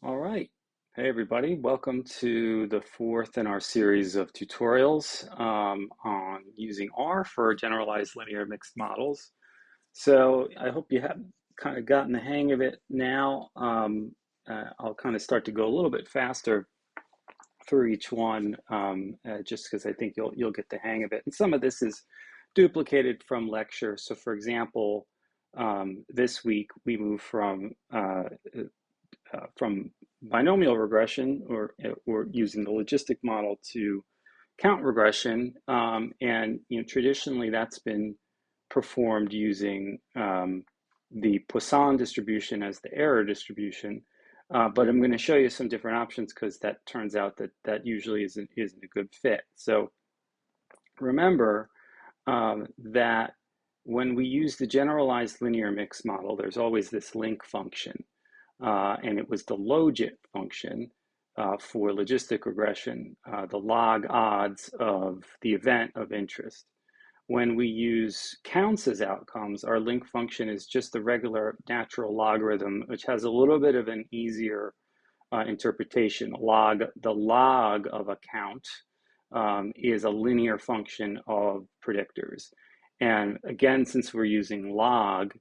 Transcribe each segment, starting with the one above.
All right. Hey, everybody. Welcome to the fourth in our series of tutorials on using R for generalized linear mixed models. So I hope you have kind of gotten the hang of it now. I'll kind of start to go a little bit faster through each one, just because I think you'll get the hang of it. And some of this is duplicated from lecture. So for example, this week we move from binomial regression or using the logistic model to count regression. And traditionally that's been performed using the Poisson distribution as the error distribution. But I'm going to show you some different options because that turns out that usually isn't a good fit. So remember that when we use the generalized linear mixed model, there's always this link function. And it was the logit function for logistic regression, the log odds of the event of interest. When we use counts as outcomes, our link function is just the regular natural logarithm, which has a little bit of an easier interpretation. The log of a count is a linear function of predictors. And again, since we're using log,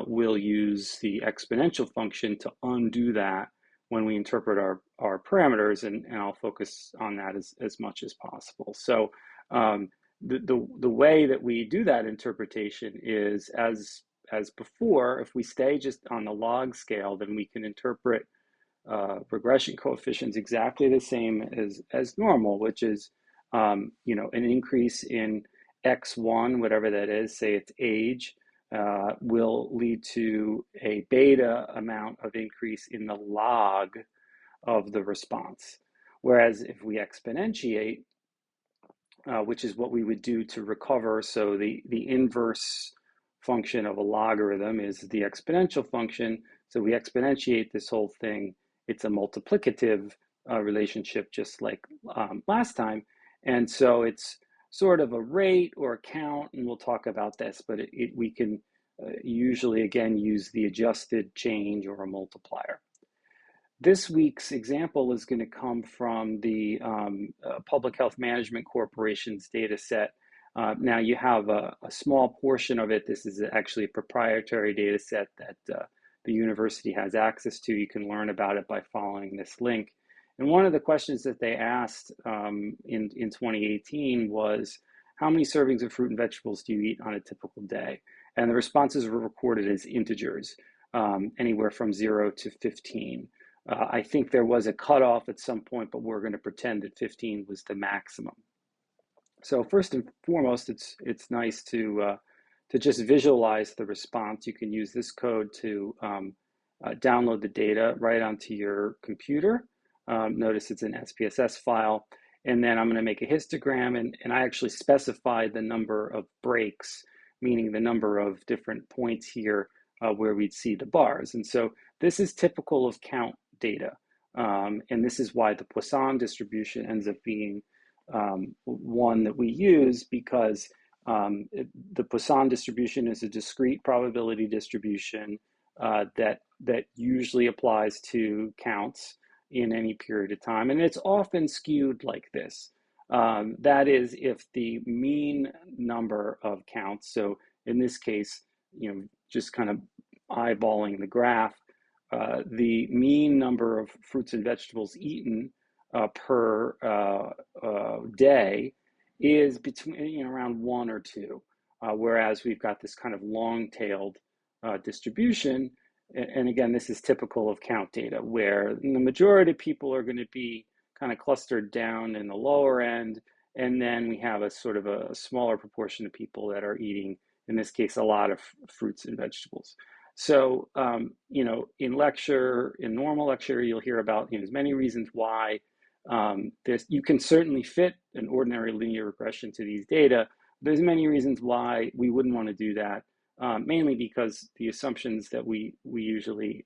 we'll use the exponential function to undo that when we interpret our parameters, and I'll focus on that as much as possible. So the way that we do that interpretation is as before. If we stay just on the log scale, then we can interpret regression coefficients exactly the same as normal, which is an increase in x1, whatever that is, say it's age, will lead to a beta amount of increase in the log of the response. Whereas if we exponentiate, which is what we would do to recover, so the inverse function of a logarithm is the exponential function. So we exponentiate this whole thing. It's a multiplicative relationship, just like last time. And so it's sort of a rate or a count, and we'll talk about this, but we can usually, again, use the adjusted change or a multiplier. This week's example is going to come from the Public Health Management Corporation's data set. Now you have a small portion of it. This is actually a proprietary data set that the university has access to. You can learn about it by following this link. And one of the questions that they asked in 2018 was, how many servings of fruit and vegetables do you eat on a typical day? And the responses were recorded as integers, anywhere from 0 to 15. I think there was a cutoff at some point, but we're going to pretend that 15 was the maximum. So first and foremost, it's nice to just visualize the response. You can use this code to download the data right onto your computer. Notice it's an SPSS file. And then I'm going to make a histogram, and I actually specified the number of breaks, meaning the number of different points here where we'd see the bars. And so this is typical of count data. And this is why the Poisson distribution ends up being one that we use, because the Poisson distribution is a discrete probability distribution that usually applies to counts in any period of time. And it's often skewed like this. That is, if the mean number of counts, so in this case, just kind of eyeballing the graph, the mean number of fruits and vegetables eaten per day is between around 1 or 2, whereas we've got this kind of long-tailed distribution. And again, this is typical of count data, where the majority of people are going to be kind of clustered down in the lower end, and then we have a sort of a smaller proportion of people that are eating, in this case, a lot of fruits and vegetables. So, in normal lecture, you'll hear about there's many reasons why you can certainly fit an ordinary linear regression to these data. There's many reasons why we wouldn't want to do that, mainly because the assumptions that we usually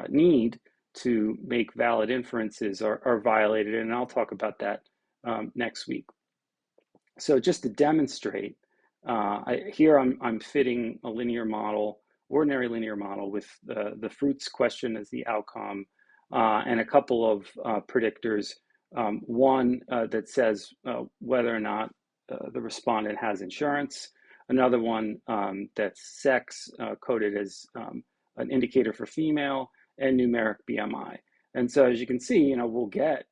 need to make valid inferences are violated, and I'll talk about that next week. So just to demonstrate, here I'm fitting a linear model ordinary linear model with the fruits question as the outcome, and a couple of predictors. One that says whether or not the respondent has insurance. Another one that's sex, coded as an indicator for female, and numeric BMI. And so as you can see, we'll get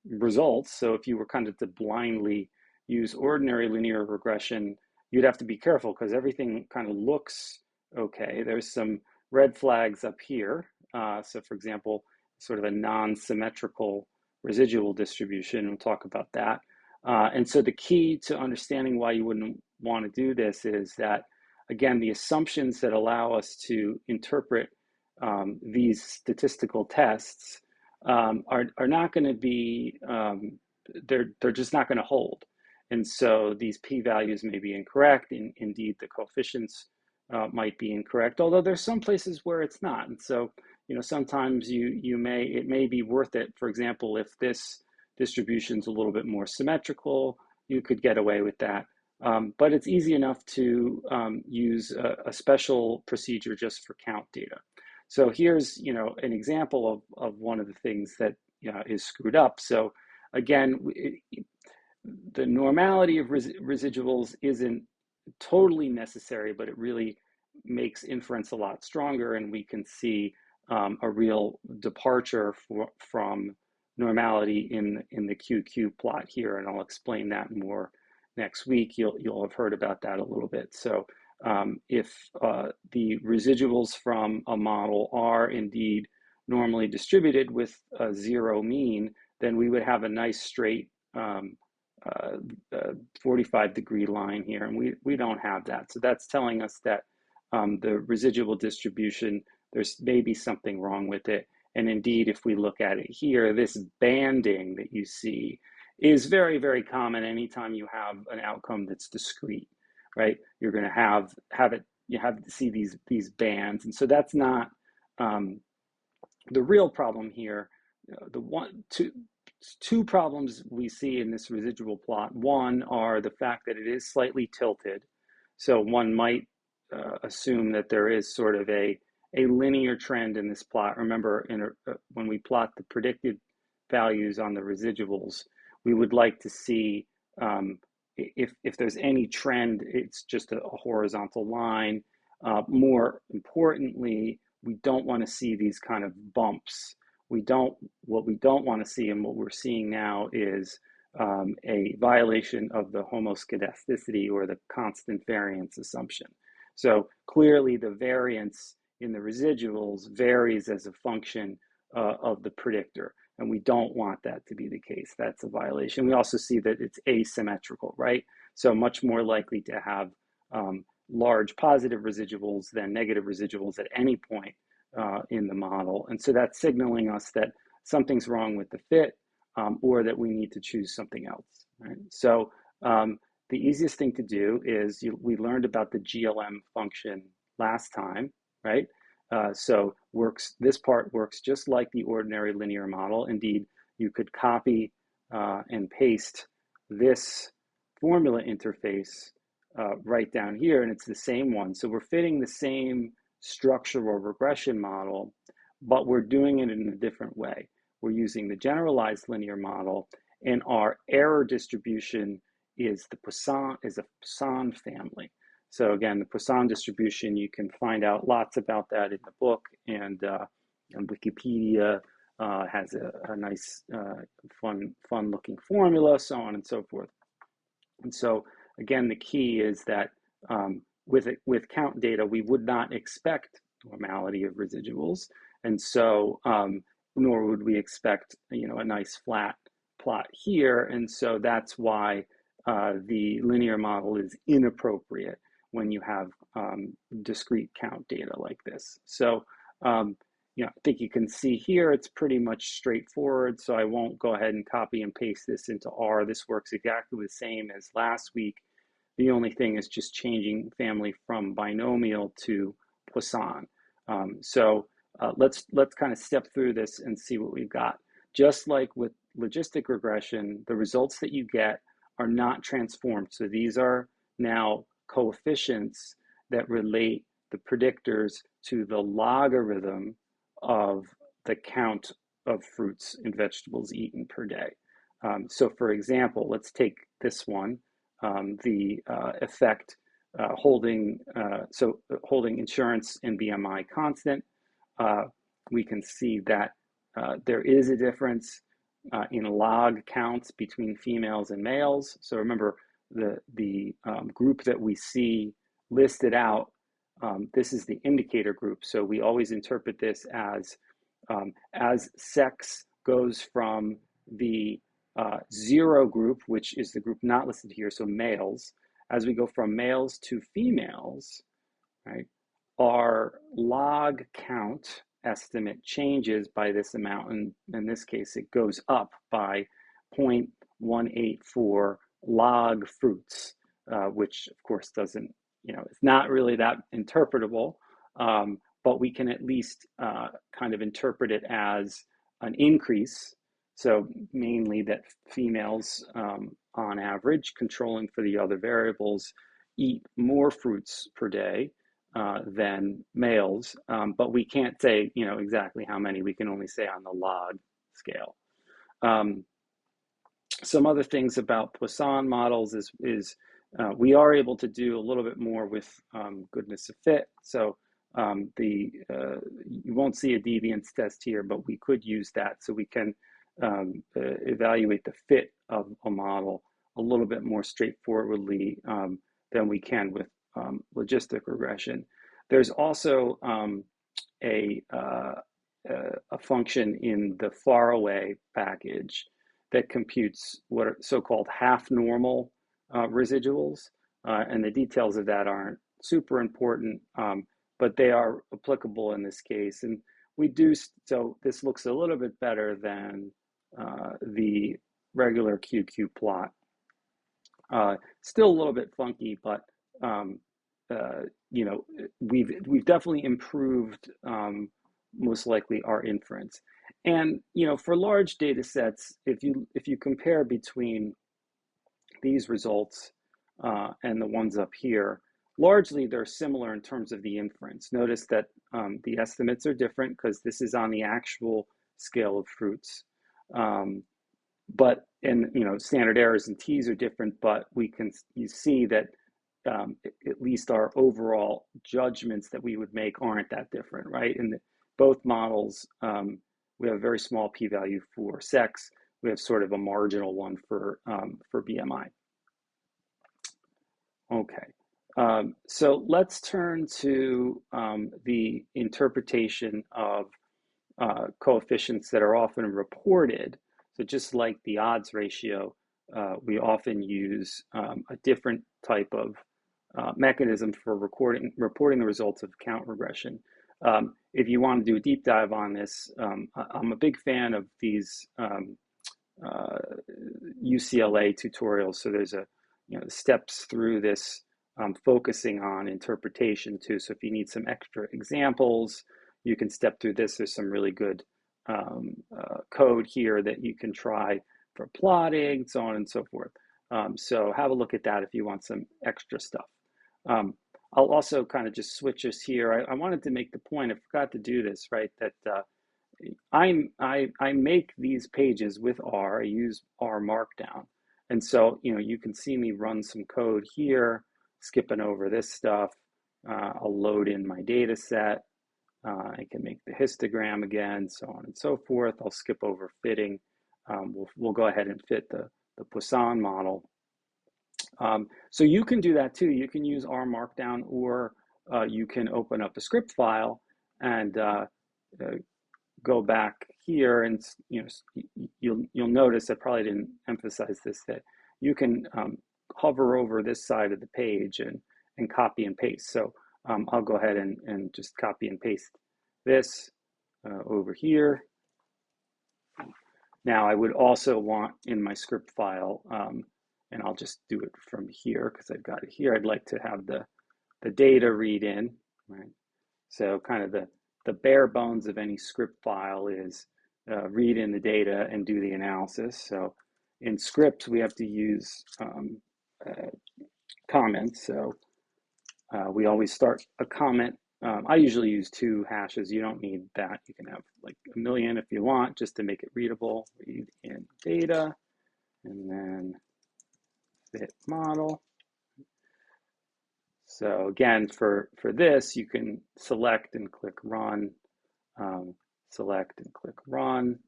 results. So if you were kind of to blindly use ordinary linear regression, you'd have to be careful because everything kind of looks okay. There's some red flags up here. So for example, sort of a non-symmetrical residual distribution. We'll talk about that. And so the key to understanding why you wouldn't want to do this is that, again, the assumptions that allow us to interpret these statistical tests are not going to be, they're just not going to hold. And so these p-values may be incorrect. Indeed, the coefficients might be incorrect, although there's some places where it's not. And so, sometimes it may be worth it. For example, if this distribution's a little bit more symmetrical, you could get away with that. But it's easy enough to use a special procedure just for count data. So here's, an example of one of the things that is screwed up. So again, the normality of residuals isn't totally necessary, but it really makes inference a lot stronger, and we can see a real departure from normality in the QQ plot here, and I'll explain that more next week. You'll have heard about that a little bit. So if the residuals from a model are indeed normally distributed with a zero mean, then we would have a nice straight 45-degree line here, and we don't have that. So that's telling us that the residual distribution, there's maybe something wrong with it. And indeed, if we look at it here, this banding that you see is very, very common anytime you have an outcome that's discrete, right? You're going to have to see these bands. And so that's not the real problem here. Two problems we see in this residual plot. One are the fact that it is slightly tilted. So one might assume that there is sort of a linear trend in this plot. Remember, when we plot the predicted values on the residuals, we would like to see if there's any trend, it's just a horizontal line. More importantly, we don't want to see these kind of bumps. What we don't want to see, and what we're seeing now, is a violation of the homoscedasticity, or the constant variance assumption. So clearly the variance in the residuals varies as a function of the predictor, and we don't want that to be the case. That's a violation. We also see that it's asymmetrical, right? So much more likely to have large positive residuals than negative residuals at any point in the model. And so that's signaling us that something's wrong with the fit, or that we need to choose something else, right? So the easiest thing to do is, we learned about the GLM function last time, right? So this part works just like the ordinary linear model. Indeed, you could copy and paste this formula interface right down here, and it's the same one. So we're fitting the same structural regression model, but we're doing it in a different way. We're using the generalized linear model, and our error distribution is a Poisson family. So again, the Poisson distribution, you can find out lots about that in the book, and Wikipedia has a nice, fun-looking formula, so on and so forth. And so again, the key is that with count data, we would not expect normality of residuals, and so nor would we expect a nice flat plot here. And so that's why the linear model is inappropriate when you have discrete count data like this. So I think you can see here it's pretty much straightforward, so I won't go ahead and copy and paste this into R. This works exactly the same as last week. The only thing is just changing family from binomial to Poisson. So let's kind of step through this and see what we've got. Just like with logistic regression, the results that you get are not transformed. So these are now coefficients that relate the predictors to the logarithm of the count of fruits and vegetables eaten per day. So for example, let's take this one, the effect holding insurance and BMI constant. We can see that there is a difference in log counts between females and males. So remember, the group that we see listed out, this is the indicator group. So we always interpret this as sex goes from the 0 group, which is the group not listed here, so males. As we go from males to females, right, our log count estimate changes by this amount, and in this case it goes up by 0.184 log fruits, which of course doesn't, it's not really that interpretable, but we can at least kind of interpret it as an increase. So mainly that females, on average, controlling for the other variables, eat more fruits per day than males, but we can't say, exactly how many. We can only say on the log scale. Some other things about Poisson models is we are able to do a little bit more with goodness of fit. So you won't see a deviance test here, but we could use that, so we can evaluate the fit of a model a little bit more straightforwardly than we can with logistic regression. There's also a function in the faraway package that computes what are so-called half-normal residuals, and the details of that aren't super important, but they are applicable in this case. And we do, so this looks a little bit better than the regular QQ plot. Still a little bit funky, but we've definitely improved most likely our inference. And for large data sets, if you compare between these results and the ones up here, largely they're similar in terms of the inference. Notice that the estimates are different because this is on the actual scale of fruits. But standard errors and t's are different, but you see that at least our overall judgments that we would make aren't that different, right? In both models, we have a very small p-value for sex. We have sort of a marginal one for BMI. Okay, so let's turn to the interpretation of coefficients that are often reported. So just like the odds ratio, we often use a different type of mechanism for reporting the results of count regression. If you want to do a deep dive on this, I'm a big fan of these UCLA tutorials. So there's steps through this focusing on interpretation too. So if you need some extra examples, you can step through this. There's some really good code here that you can try for plotting, so on and so forth. So have a look at that if you want some extra stuff. I'll also kind of just switch us here. I wanted to make the point, I forgot to do this, right, that I make these pages with R. I use R Markdown. And so, you can see me run some code here, skipping over this stuff. I'll load in my data set. I can make the histogram again, so on and so forth. I'll skip over fitting. We'll go ahead and fit the Poisson model. So you can do that too. You can use R Markdown, or you can open up a script file and go back here, and you'll notice, I probably didn't emphasize this, that you can hover over this side of the page and copy and paste. So I'll go ahead and just copy and paste this over here. Now I would also want in my script file, and I'll just do it from here because I've got it here. I'd like to have the data read in, right? So kind of the bare bones of any script file is read in the data and do the analysis. So in scripts, we have to use comments. So we always start a comment I usually use 2 hashes. You don't need that. You can have like a million if you want, just to make it readable. Read in data, and then fit model. So again, for this, you can select and click run, select and click run,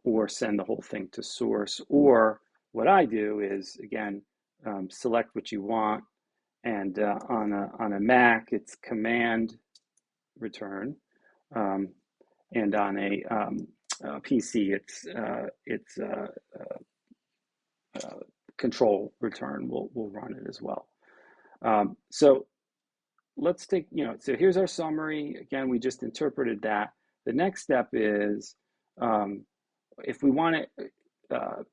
or send the whole thing to source. Or what I do is, again, select what you want, and on a Mac, it's command return, and on a PC, it's control return will run it as well. So let's take, so here's our summary. Again, we just interpreted that. The next step is, if we want to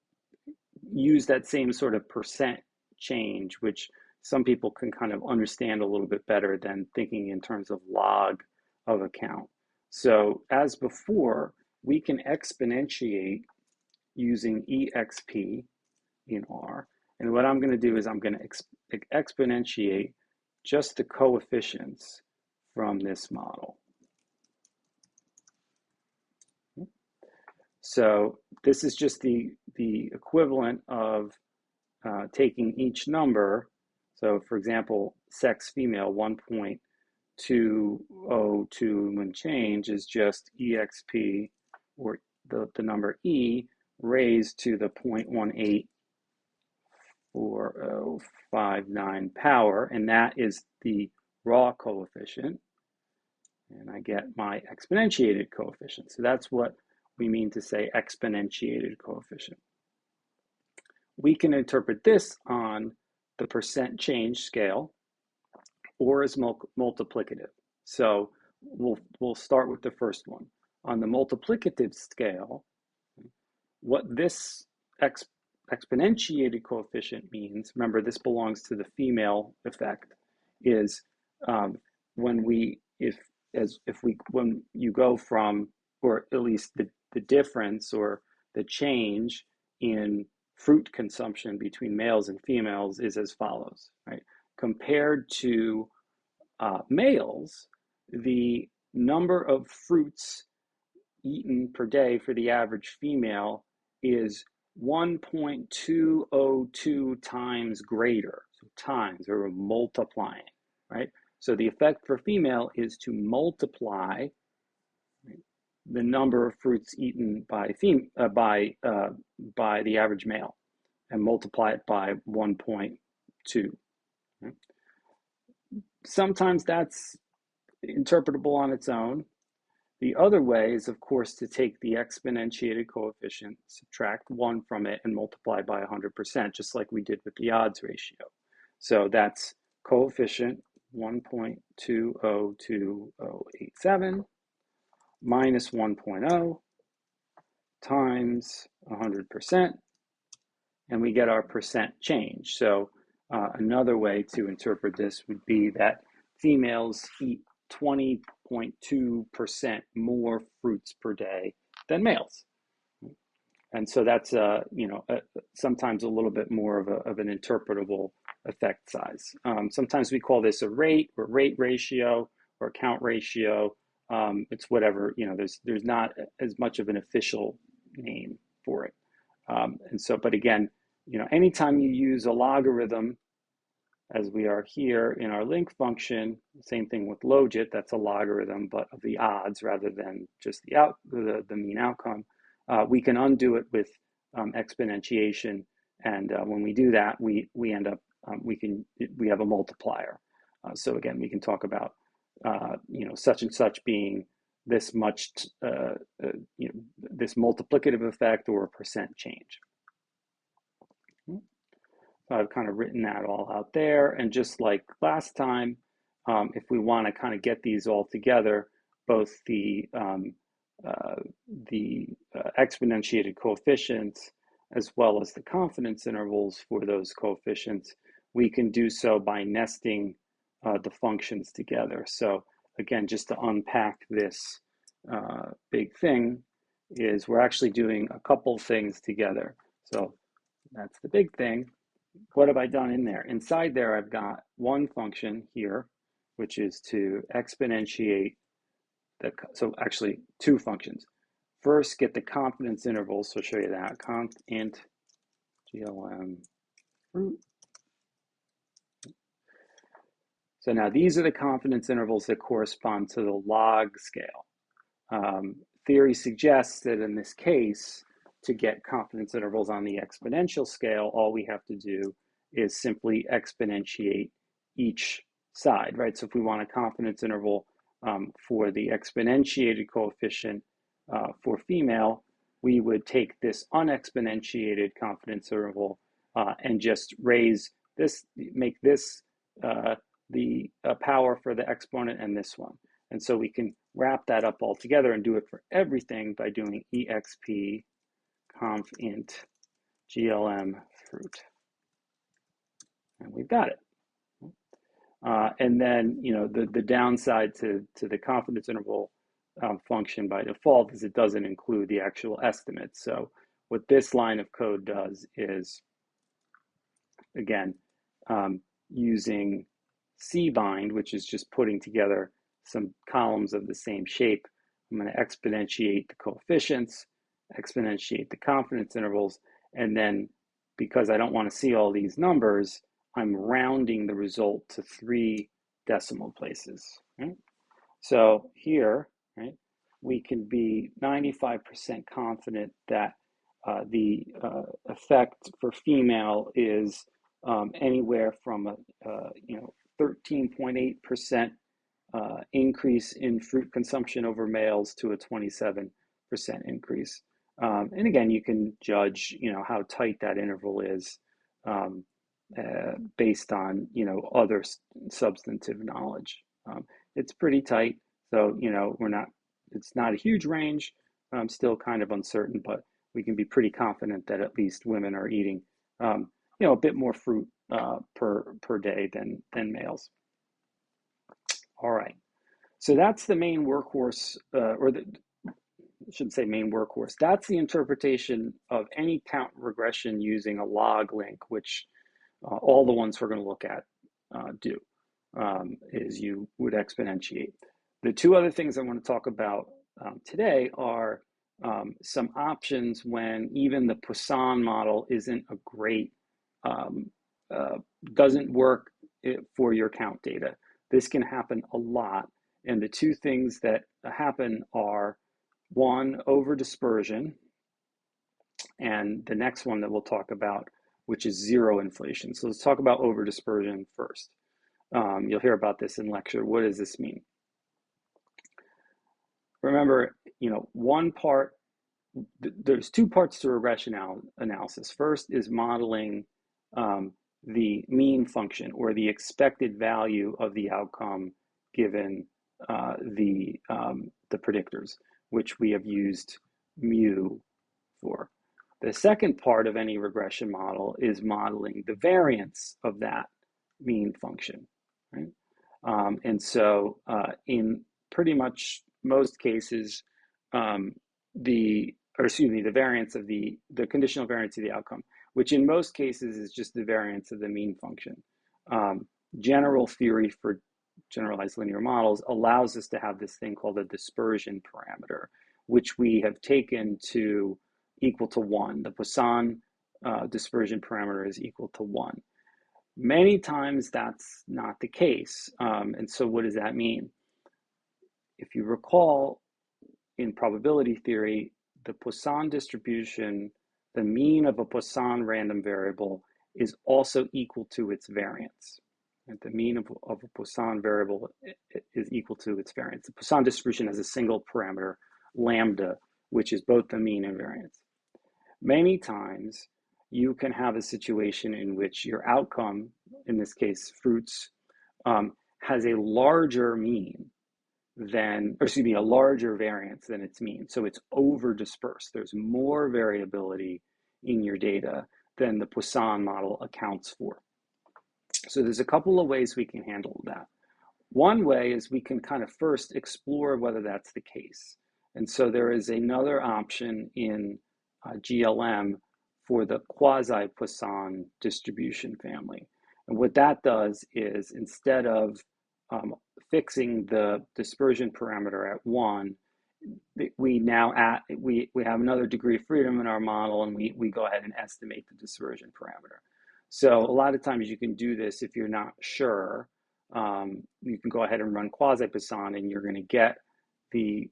use that same sort of percent change, which some people can kind of understand a little bit better than thinking in terms of log of a count. So as before, we can exponentiate using exp in R. And what I'm going to do is I'm going to exponentiate just the coefficients from this model. So this is just the equivalent of taking each number. So for example, sex female 1.202 and change is just exp, or the number e, raised to the 0.184059 power, and that is the raw coefficient, and I get my exponentiated coefficient. So that's what we mean to say exponentiated coefficient. We can interpret this on the percent change scale or as multiplicative. So we'll start with the first one. On the multiplicative scale, what this exponentiated coefficient means, remember this belongs to the female effect, is when you go from, or at least the difference or the change in fruit consumption between males and females is as follows, right? Compared to males, the number of fruits eaten per day for the average female is 1.202 times greater, so times, or multiplying, right? So the effect for female is to multiply the number of fruits eaten by the average male, and multiply it by 1.2. Right? Sometimes that's interpretable on its own. The other way is, of course, to take the exponentiated coefficient, subtract 1 from it, and multiply by 100%, just like we did with the odds ratio. So that's coefficient 1.20287 minus 1.0 times 100%, and we get our percent change. So another way to interpret this would be that females eat 20.2% more fruits per day than males. And so that's sometimes a little bit more of an interpretable effect size. Sometimes we call this a rate, or rate ratio, or count ratio. It's whatever, there's not as much of an official name for it. And so, but again, anytime you use a logarithm, as we are here in our link function, same thing with logit, that's a logarithm, but of the odds rather than just the mean outcome. We can undo it with exponentiation, and when we do that, we end up we have a multiplier. So again, we can talk about such and such being this much, this multiplicative effect or a percent change. So I've kind of written that all out there, and just like last time, if we want to kind of get these all together, both the exponentiated coefficients as well as the confidence intervals for those coefficients, we can do so by nesting the functions together. So again, just to unpack this big thing, is we're actually doing a couple things together. So that's the big thing. What have I done in there? Inside there, I've got one function here, which is to exponentiate so actually two functions. First, get the confidence intervals, so I'll show you that, conf int GLM fruit. So now these are the confidence intervals that correspond to the log scale. Theory suggests that in this case, to get confidence intervals on the exponential scale, all we have to do is simply exponentiate each side, right? So if we want a confidence interval for the exponentiated coefficient for female, we would take this unexponentiated confidence interval and just raise this, make this the power for the exponent and this one. And so we can wrap that up all together and do it for everything by doing exp conf int glm fruit. And we've got it. And then, you know, the downside to the confidence interval function by default is it doesn't include the actual estimates. So what this line of code does is, again, using cbind, which is just putting together some columns of the same shape, I'm going to exponentiate the coefficients, exponentiate the confidence intervals, and then because I don't want to see all these numbers, I'm rounding the result to 3 decimal places. Right? So here, right, we can be 95% confident that the effect for female is anywhere from a 13.8% increase in fruit consumption over males to a 27% increase. And again, you can judge, you know, how tight that interval is based on, you know, other substantive knowledge. It's pretty tight, so, you know, it's not a huge range, still kind of uncertain, but we can be pretty confident that at least women are eating, you know, a bit more fruit per day than males. All right, so that's the main workhorse, I shouldn't say main workhorse. That's the interpretation of any count regression using a log link, which all the ones we're going to look at do, is you would exponentiate. The two other things I want to talk about today are some options when even the Poisson model isn't a great, doesn't work for your count data. This can happen a lot. And the two things that happen are, one, overdispersion, and the next one that we'll talk about, which is zero inflation. So let's talk about overdispersion first. You'll hear about this in lecture. What does this mean? Remember, you know, one part, there's two parts to regression analysis. First is modeling the mean function or the expected value of the outcome given the predictors, which we have used mu for. The second part of any regression model is modeling the variance of that mean function, right? And so in pretty much most cases, the variance of the conditional variance of the outcome, which in most cases is just the variance of the mean function. General theory for generalized linear models allows us to have this thing called a dispersion parameter, which we have taken to equal to 1. The Poisson dispersion parameter is equal to 1. Many times that's not the case. And so what does that mean? If you recall, in probability theory, the Poisson distribution, the mean of a Poisson random variable, is also equal to its variance. And the mean of a Poisson variable is equal to its variance. The Poisson distribution has a single parameter, lambda, which is both the mean and variance. Many times, you can have a situation in which your outcome, in this case, fruits, has a larger mean than, or excuse me, a larger variance than its mean. So it's over dispersed. There's more variability in your data than the Poisson model accounts for. So there's a couple of ways we can handle that. One way is we can kind of first explore whether that's the case. And so there is another option in GLM for the quasi-Poisson distribution family. And what that does is, instead of fixing the dispersion parameter at 1, we now we have another degree of freedom in our model, and we go ahead and estimate the dispersion parameter. So a lot of times you can do this if you're not sure. You can go ahead and run quasi-Poisson, and you're going to get the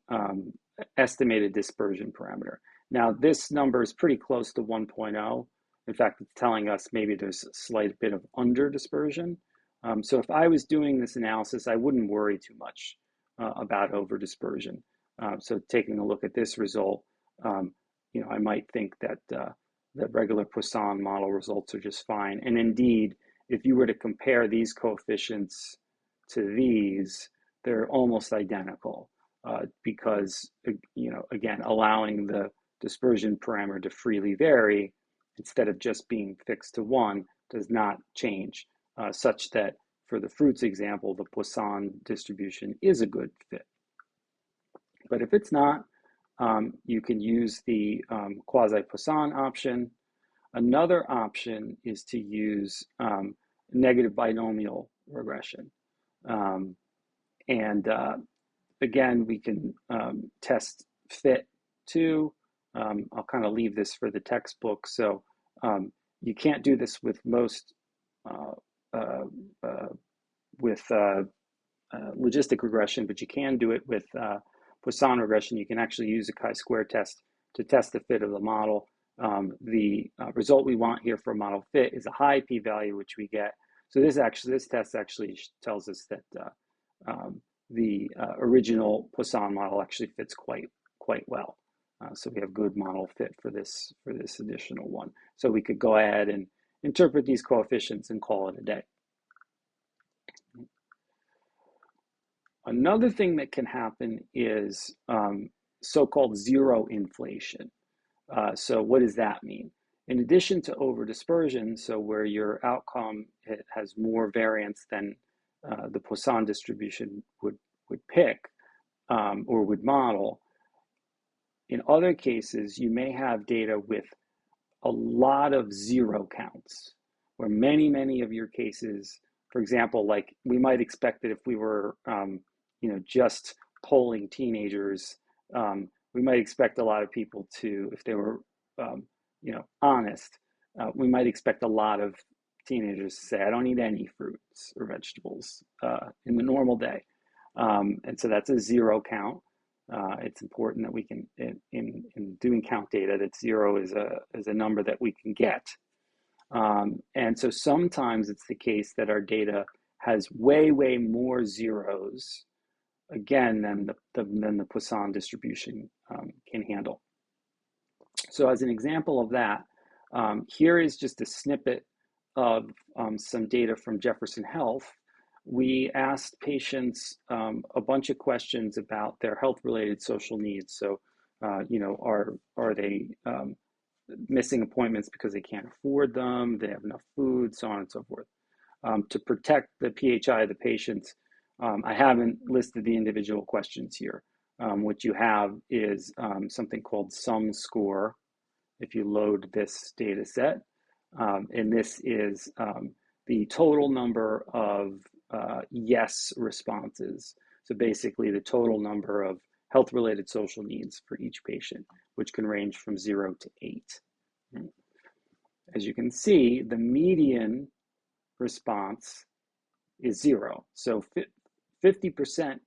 estimated dispersion parameter. Now, this number is pretty close to 1.0. In fact, it's telling us maybe there's a slight bit of under dispersion. So if I was doing this analysis, I wouldn't worry too much about over dispersion. So taking a look at this result, I might think that the regular Poisson model results are just fine. And indeed, if you were to compare these coefficients to these, they're almost identical because, again, allowing the dispersion parameter to freely vary instead of just being fixed to 1 does not change, such that for the fruits example, the Poisson distribution is a good fit. But if it's not, you can use the quasi-Poisson option. Another option is to use negative binomial regression. Again, we can test fit too. I'll kind of leave this for the textbook. So you can't do this with most logistic regression, but you can do it with Poisson regression. You can actually use a chi-square test to test the fit of the model. The result we want here for model fit is a high p-value, which we get. So this test actually tells us that the original Poisson model actually fits quite well. So we have good model fit for this additional one. So we could go ahead and interpret these coefficients and call it a day. Another thing that can happen is so-called zero inflation. So what does that mean? In addition to overdispersion, so where your outcome has more variance than the Poisson distribution would pick or would model, in other cases, you may have data with a lot of zero counts, where many of your cases, for example, like we might expect that if we were just polling teenagers, we might expect a lot of people to, if they were honest, we might expect a lot of teenagers to say, I don't eat any fruits or vegetables in the normal day. And so that's a zero count. It's important that we can, in doing count data, that 0 is a number that we can get. And so sometimes it's the case that our data has way more zeros, again, than the Poisson distribution can handle. So as an example of that, here is just a snippet of some data from Jefferson Health. We asked patients a bunch of questions about their health-related social needs. So, are they missing appointments because they can't afford them? They have enough food, so on and so forth. To protect the PHI of the patients, I haven't listed the individual questions here. What you have is something called sum score. If you load this data set, and this is the total number of yes responses. So basically the total number of health-related social needs for each patient, which can range from 0 to 8. As you can see, the median response is 0. So 50%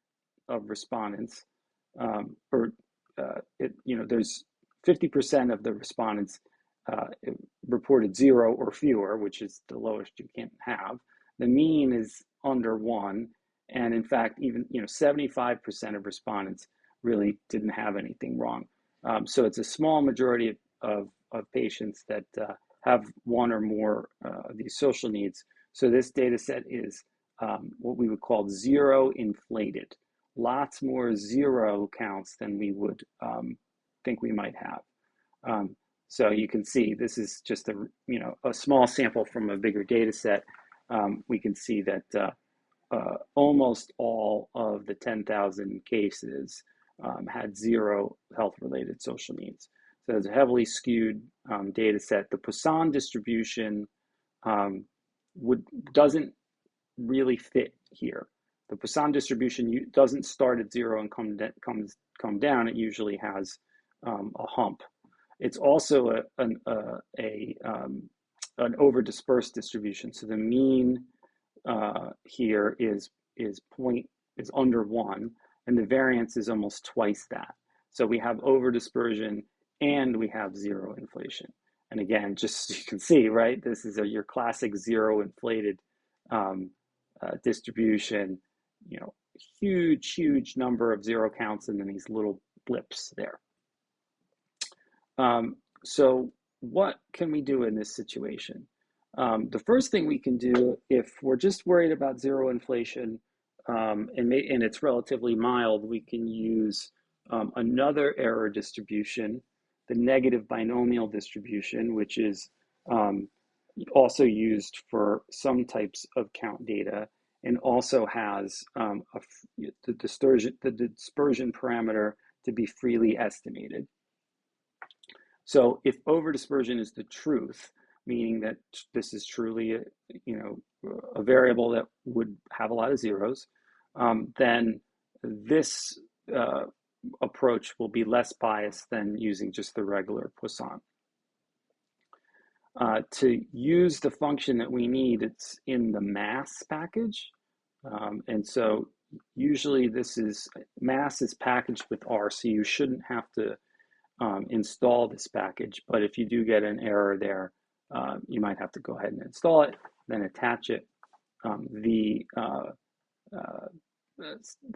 of respondents, there's 50% of the respondents reported 0 or fewer, which is the lowest you can have. The mean is under 1, and in fact, even 75% of respondents really didn't have anything wrong. So it's a small majority of patients that have one or more of these social needs. So this data set is what we would call zero inflated. Lots more 0 counts than we would think we might have. So you can see this is just a small sample from a bigger data set. We can see that almost all of the 10,000 cases had 0 health-related social needs. So it's a heavily skewed data set. The Poisson distribution doesn't really fit here. The Poisson distribution doesn't start at 0 and come down. It usually has a hump. It's also an overdispersed distribution. So the mean here is under 1, and the variance is almost twice that. So we have overdispersion and we have zero inflation. And again, just so you can see, right, this is your classic zero inflated distribution, huge number of zero counts and then these little blips there. So what can we do in this situation? The first thing we can do, if we're just worried about zero inflation and it's relatively mild, we can use another error distribution, the negative binomial distribution, which is also used for some types of count data and also has the dispersion parameter to be freely estimated. So if overdispersion is the truth, meaning that this is truly a variable that would have a lot of zeros, then this approach will be less biased than using just the regular Poisson. To use the function that we need, it's in the mass package. And so usually mass is packaged with R, so you shouldn't have to install this package. But if you do get an error there, you might have to go ahead and install it, then attach it. The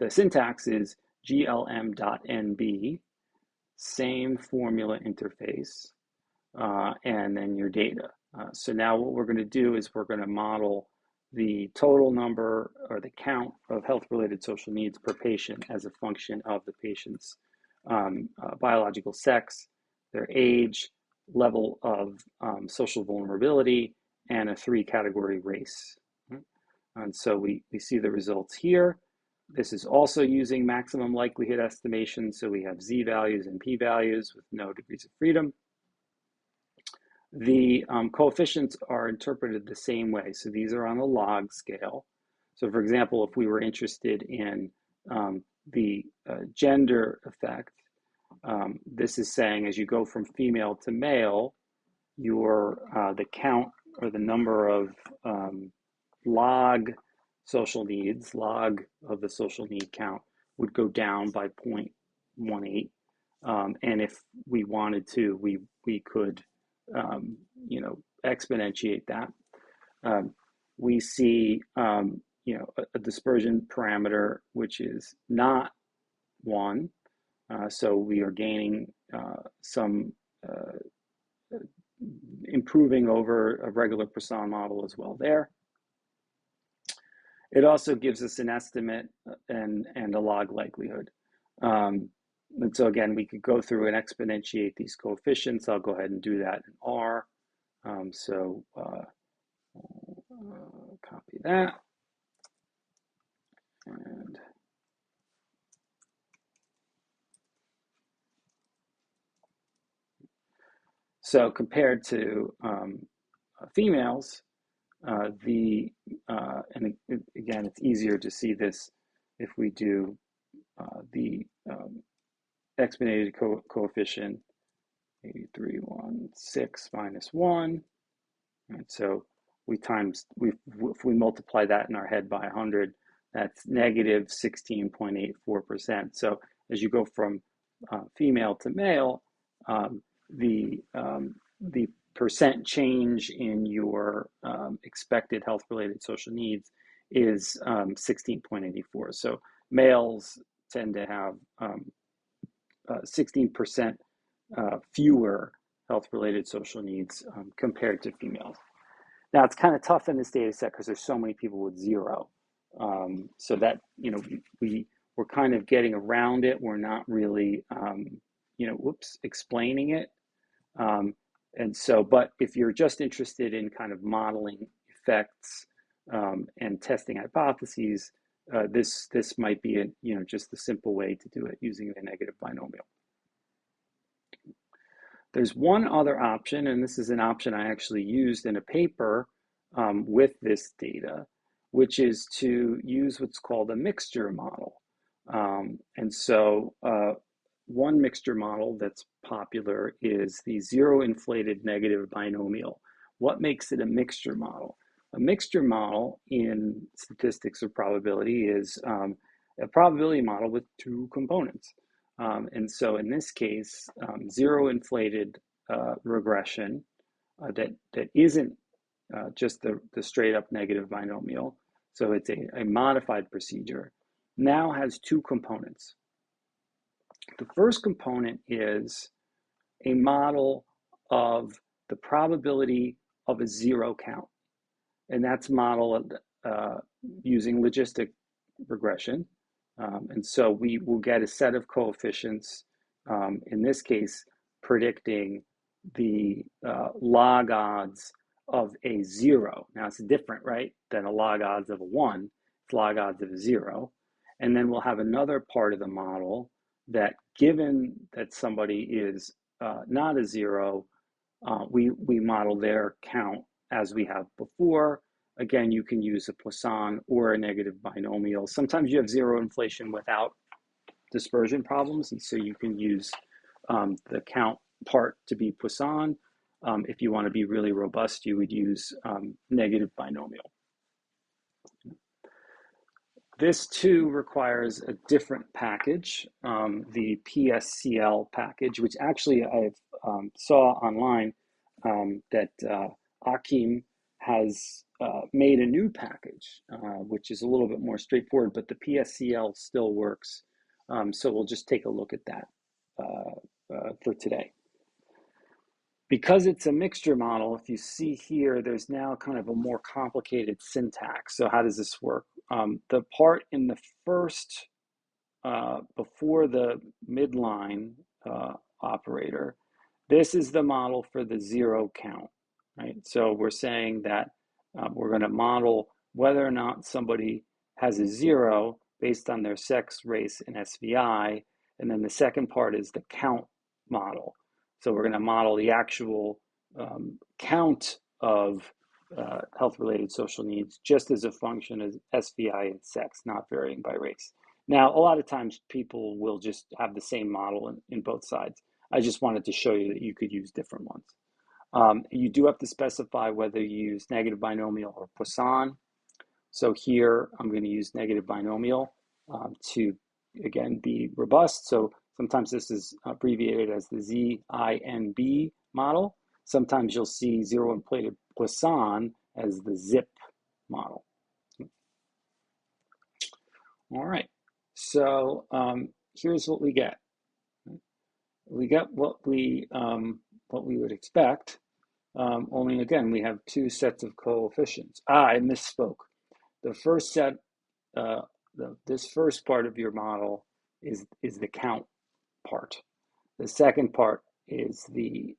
syntax is glm.nb, same formula interface, and then your data. So now what we're going to do is we're going to model the total number or the count of health-related social needs per patient as a function of the patient's biological sex, their age, level of social vulnerability, and a 3-category race. And so we see the results here. This is also using maximum likelihood estimation. So we have z-values and p-values with no degrees of freedom. The coefficients are interpreted the same way. So these are on a log scale. So for example, if we were interested in the gender effect, this is saying as you go from female to male, the count or the number of log social needs, log of the social need count, would go down by 0.18. And if we wanted to, we could exponentiate that. We see a dispersion parameter which is not 1. So we are gaining some improving over a regular Poisson model as well there. It also gives us an estimate and a log likelihood. And so again, we could go through and exponentiate these coefficients. I'll go ahead and do that in R. Copy that. And so compared to females, and again, it's easier to see this if we do the exponentiated coefficient 8316 minus 1. And so if we multiply that in our head by 100, that's negative 16.84%. So as you go from female to male, the percent change in your expected health-related social needs is 16.84. So males tend to have 16% fewer health-related social needs compared to females. Now it's kind of tough in this data set because there's so many people with 0. So that, we're kind of getting around it. We're not really, explaining it. And so, but if you're just interested in kind of modeling effects and testing hypotheses, this might be just a simple way to do it using the negative binomial. There's one other option, and this is an option I actually used in a paper with this data, which is to use what's called a mixture model. And so one mixture model that's popular is the zero inflated negative binomial. What makes it a mixture model? A mixture model in statistics or probability is a probability model with two components. And so in this case, zero inflated regression that isn't just the straight up negative binomial, so it's a modified procedure, now has two components. The first component is a model of the probability of a zero count, and that's modeled using logistic regression. And so we will get a set of coefficients, in this case, predicting the log odds of a zero. Now it's different, right, than a log odds of a one. It's log odds of a zero. And then we'll have another part of the model that, given that somebody is not a zero, we model their count as we have before. Again, you can use a Poisson or a negative binomial. Sometimes you have zero inflation without dispersion problems, and so you can use the count part to be Poisson. If you want to be really robust, you would use negative binomial. This too requires a different package, the PSCL package, which actually I saw online that Akim has made a new package, which is a little bit more straightforward, but the PSCL still works. So we'll just take a look at that for today. Because it's a mixture model, if you see here, there's now kind of a more complicated syntax. So how does this work? The part in the first, before the midline operator, this is the model for the zero count, right? So we're saying that we're going to model whether or not somebody has a zero based on their sex, race, and SVI. And then the second part is the count model. So we're going to model the actual count of health-related social needs just as a function of SVI and sex, not varying by race. Now, a lot of times people will just have the same model in both sides. I just wanted to show you that you could use different ones. You do have to specify whether you use negative binomial or Poisson. So here I'm going to use negative binomial to, again, be robust. So sometimes this is abbreviated as the ZINB model. Sometimes you'll see zero inflated Poisson as the ZIP model. All right, so here's what we get. We get what we would expect, only again, we have two sets of coefficients. I misspoke. The first set, this first part of your model is the count part. The second part is the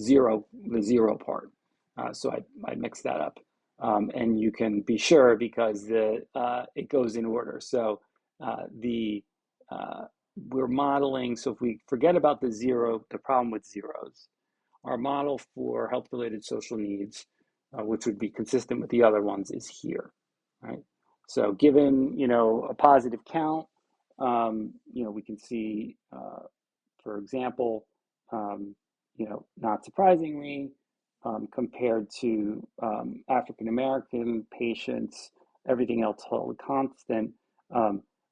zero part. So I mixed that up, and you can be sure because it goes in order. So we're modeling. So if we forget about the problem with zeros, our model for health-related social needs, which would be consistent with the other ones, is here, right? So given a positive count, we can see, for example, not surprisingly, compared to African American patients, everything else held constant,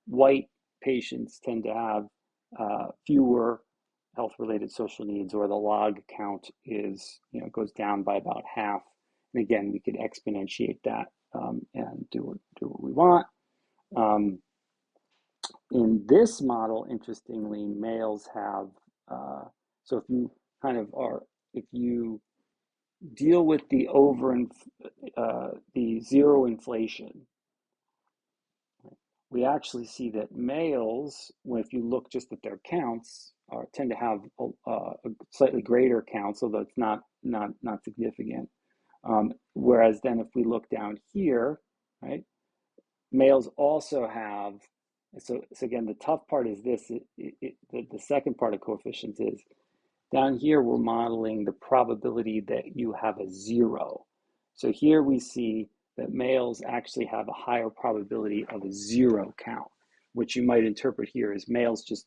white patients tend to have fewer health-related social needs, or the log count goes down by about half. And again, we could exponentiate that and do what we want. In this model, interestingly, males have, so if you deal with the the zero inflation, we actually see that males, if you look just at their counts, tend to have a slightly greater count, although it's not significant. Whereas then if we look down here, right, males also have, so again, the tough part is this, the second part of coefficients is, down here we're modeling the probability that you have a zero. So here we see that males actually have a higher probability of a zero count, which you might interpret here as males just,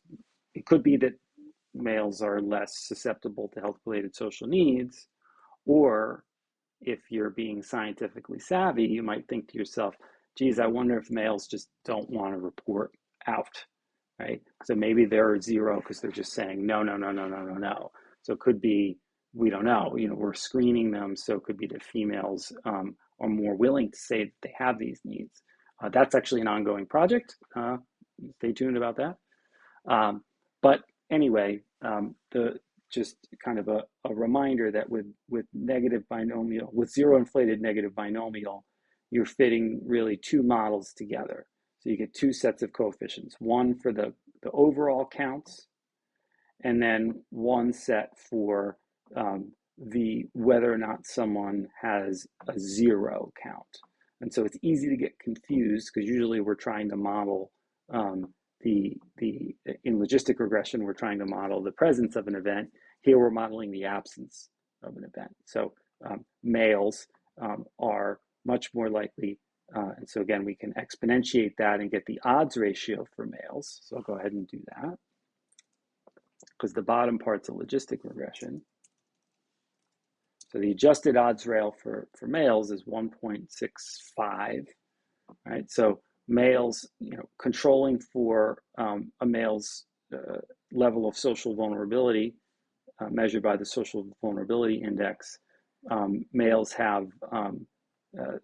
it could be that males are less susceptible to health-related social needs, or if you're being scientifically savvy, you might think to yourself, geez, I wonder if males just don't want to report out, right? So maybe they're zero because they're just saying no, no, no, no, no, no, no. So it could be, we don't know, we're screening them, so it could be that females are more willing to say that they have these needs. That's actually an ongoing project. Stay tuned about that. But anyway, just kind of a reminder that with negative binomial, with zero inflated negative binomial, you're fitting really two models together. So you get two sets of coefficients, one for the overall counts, and then one set for the whether or not someone has a zero count. And so it's easy to get confused because usually we're trying to model in logistic regression, we're trying to model the presence of an event. Here we're modeling the absence of an event. So males are much more likely, and so again, we can exponentiate that and get the odds ratio for males. So I'll go ahead and do that because the bottom part's a logistic regression. So the adjusted odds rail for males is 1.65, right? So males, controlling for a male's level of social vulnerability measured by the social vulnerability index, males have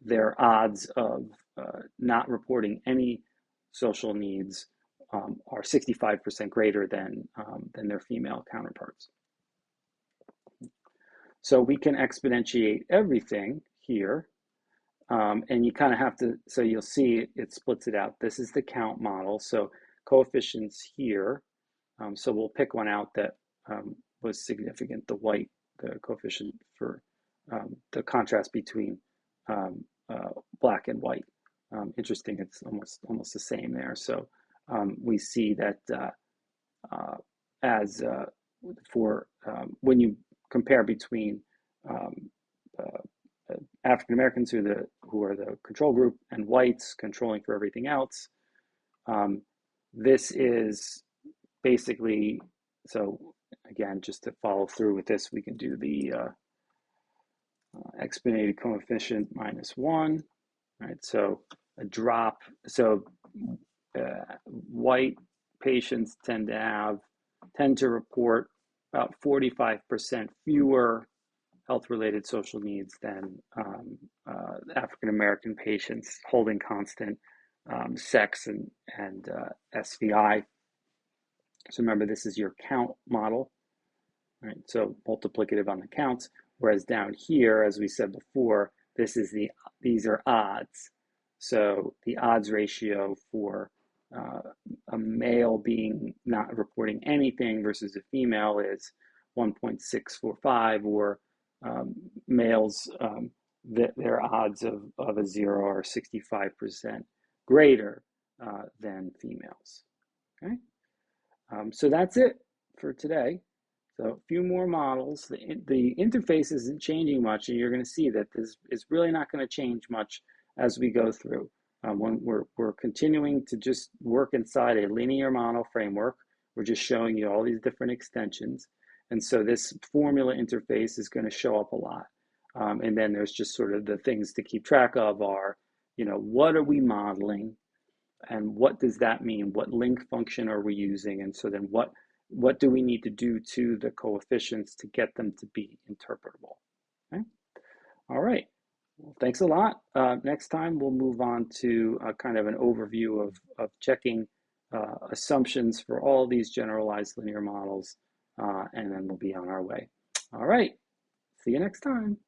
their odds of not reporting any social needs are 65% greater than their female counterparts. So we can exponentiate everything here. And you kind of have to, so you'll see it splits it out. This is the count model. So coefficients here. So we'll pick one out that was significant, the white, the coefficient for the contrast between black and white. Interesting, it's almost the same there. So we see that when you compare between African Americans who are the control group and whites controlling for everything else, this is basically, so again, just to follow through with this, we can do the exponentiated coefficient -1, right? So a drop, so white patients tend to report about 45% fewer health-related social needs than African-American patients, holding constant sex and SVI. So remember, this is your count model, right? So multiplicative on the counts, whereas down here, as we said before, these are odds. So the odds ratio for a male being not reporting anything versus a female is 1.645, or males, their odds of a zero are 65% greater than females. Okay, so that's it for today. So a few more models. The interface isn't changing much, and you're going to see that this is really not going to change much as we go through. When we're continuing to just work inside a linear model framework, we're just showing you all these different extensions. And so this formula interface is going to show up a lot. And then there's just sort of the things to keep track of are, what are we modeling and what does that mean? What link function are we using? And so then what do we need to do to the coefficients to get them to be interpretable? Okay. All right. Well, thanks a lot. Next time we'll move on to kind of an overview of checking assumptions for all these generalized linear models, and then we'll be on our way. All right. See you next time.